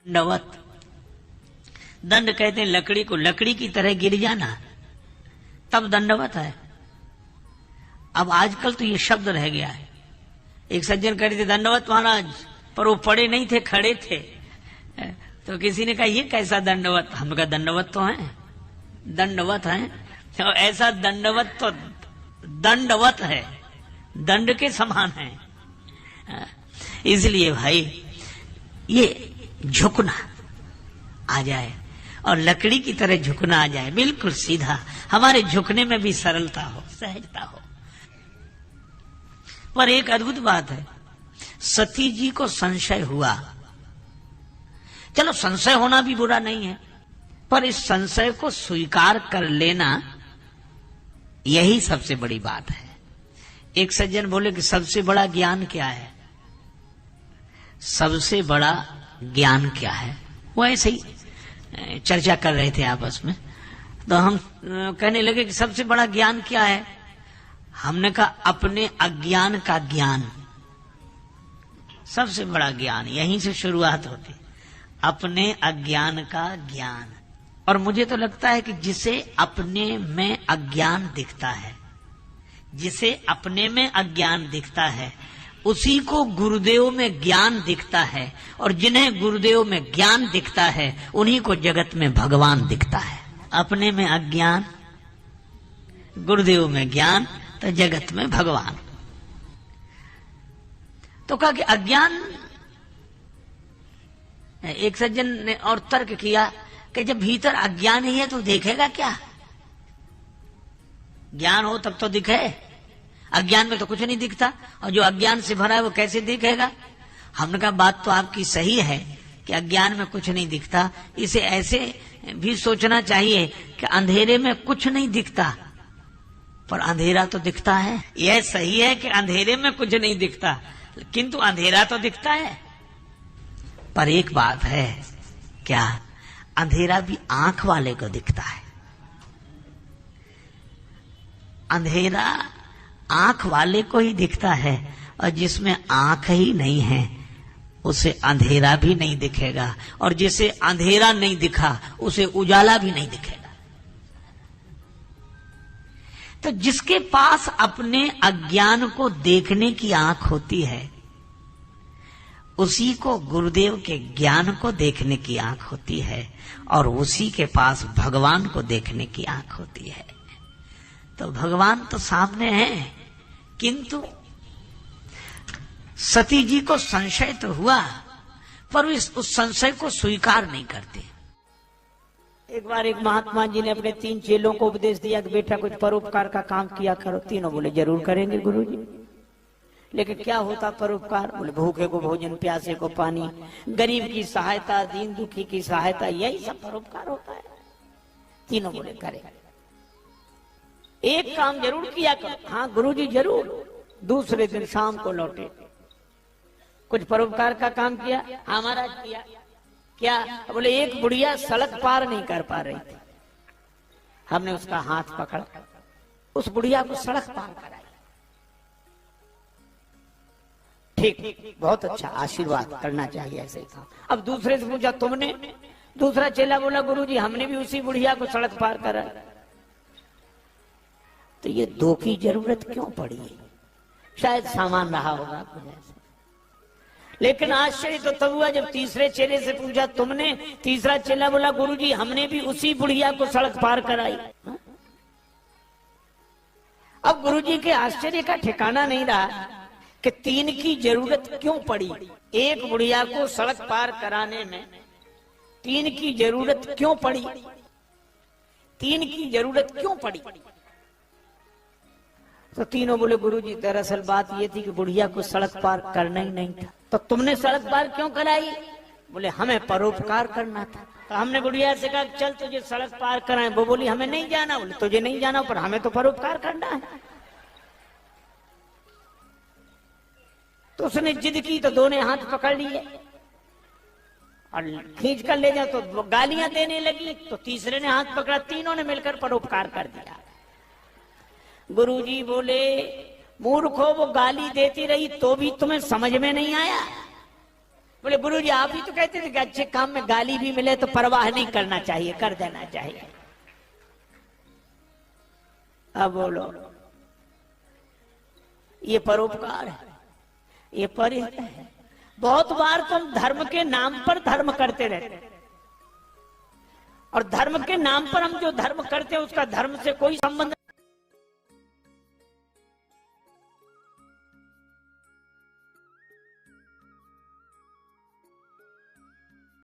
दंडवत, दंड कहते हैं लकड़ी को, लकड़ी की तरह गिर जाना तब दंडवत है। अब आजकल तो ये शब्द रह गया है। एक सज्जन कह रहे थे दंडवत महाराज, पर वो पड़े नहीं थे, खड़े थे। तो किसी ने कहा ये कैसा दंडवत? हमने कहा दंडवत तो है, दंडवत है। तो ऐसा दंडवत तो दंडवत है, दंड के समान है। इसलिए भाई ये झुकना आ जाए और लकड़ी की तरह झुकना आ जाए, बिल्कुल सीधा, हमारे झुकने में भी सरलता हो, सहजता हो। पर एक अद्भुत बात है, सती जी को संशय हुआ। चलो संशय होना भी बुरा नहीं है, पर इस संशय को स्वीकार कर लेना यही सबसे बड़ी बात है। एक सज्जन बोले कि सबसे बड़ा ज्ञान क्या है? सबसे बड़ा ज्ञान क्या है? वो ऐसे ही चर्चा कर रहे थे आपस में, तो हम कहने लगे कि सबसे बड़ा ज्ञान क्या है? हमने कहा अपने अज्ञान का ज्ञान। सबसे बड़ा ज्ञान यहीं से शुरुआत होती, अपने अज्ञान का ज्ञान। और मुझे तो लगता है कि जिसे अपने में अज्ञान दिखता है, जिसे अपने में अज्ञान दिखता है, उसी को गुरुदेव में ज्ञान दिखता है, और जिन्हें गुरुदेव में ज्ञान दिखता है उन्हीं को जगत में भगवान दिखता है। अपने में अज्ञान, गुरुदेव में ज्ञान, तो जगत में भगवान। तो कहा कि अज्ञान, एक सज्जन ने और तर्क किया कि जब भीतर अज्ञान ही है तो देखेगा क्या? ज्ञान हो तब तो दिखे, अज्ञान में तो कुछ नहीं दिखता, और जो अज्ञान से भरा है वो कैसे दिखेगा? हमने कहा बात तो आपकी सही है कि अज्ञान में कुछ नहीं दिखता, इसे ऐसे भी सोचना चाहिए कि अंधेरे में कुछ नहीं दिखता पर अंधेरा तो दिखता है। यह सही है कि अंधेरे में कुछ नहीं दिखता, किंतु अंधेरा तो दिखता है। पर एक बात है, क्या? अंधेरा भी आंख वाले को दिखता है। अंधेरा आंख वाले को ही दिखता है, और जिसमें आंख ही नहीं है उसे अंधेरा भी नहीं दिखेगा, और जिसे अंधेरा नहीं दिखा उसे उजाला भी नहीं दिखेगा। तो जिसके पास अपने अज्ञान को देखने की आंख होती है, उसी को गुरुदेव के ज्ञान को देखने की आंख होती है, और उसी के पास भगवान को देखने की आंख होती है। तो भगवान तो सामने है, किंतु सती जी को संशय तो हुआ, पर उस संशय को स्वीकार नहीं करते। एक बार एक महात्मा जी ने अपने 3 चेलों को उपदेश दिया कि बेटा कुछ परोपकार का काम किया करो। तीनों बोले जरूर करेंगे गुरुजी। लेकिन क्या होता परोपकार? बोले भूखे को भोजन, प्यासे को पानी, गरीब की सहायता, दीन दुखी की सहायता, यही सब परोपकार होता है। तीनों बोले करे। एक काम जरूर किया करो। हाँ गुरुजी जरूर। दूसरे दिन शाम को लौटे, कुछ परोपकार का काम किया? हमारा किया। क्या? बोले एक बुढ़िया सड़क पार नहीं कर पा रही थी, हमने उसका हाथ पकड़ा, उस बुढ़िया को सड़क पार कराई। ठीक, बहुत अच्छा, आशीर्वाद करना चाहिए ऐसे काम। अब दूसरे से पूछा तुमने? दूसरा चेला बोला गुरुजी हमने भी उसी बुढ़िया को सड़क पार करा। तो ये 2 की जरूरत क्यों पड़ी? शायद सामान रहा होगा कुछ ऐसा। लेकिन आश्चर्य तो तब हुआ जब तीसरे चेले से पूछा तुमने? तीसरा चेला बोला गुरुजी हमने भी उसी बुढ़िया को सड़क पार कराई। अब गुरुजी के आश्चर्य का ठिकाना नहीं रहा कि 3 की जरूरत क्यों पड़ी। एक बुढ़िया को सड़क पार कराने में 3 की जरूरत क्यों पड़ी? 3 की जरूरत क्यों पड़ी? तो तीनों बोले गुरुजी दरअसल बात ये थी कि बुढ़िया को सड़क पार करना ही नहीं था। तो तुमने सड़क पार क्यों कराई? बोले हमें परोपकार करना था। तो हमने बुढ़िया से कहा चल तुझे सड़क पार कराएं। वो बोली हमें नहीं जाना। बोले तुझे नहीं जाना, पर हमें तो परोपकार करना है। तो उसने जिद की तो दोनों हाथ पकड़ लिए और खींच कर ले जाओ, तो गालियां देने लगी। तो तीसरे ने हाथ पकड़ा, तीनों ने मिलकर परोपकार कर दिया। गुरुजी बोले मूर्खो, वो गाली देती रही तो भी तुम्हें समझ में नहीं आया? बोले गुरु जी आप ही तो कहते थे कि अच्छे काम में गाली भी मिले तो परवाह नहीं करना चाहिए, कर देना चाहिए। अब बोलो, ये परोपकार है, ये परिहित है। बहुत बार तुम धर्म के नाम पर धर्म करते रहते, और धर्म के नाम पर हम जो धर्म करते हैं उसका धर्म से कोई संबंध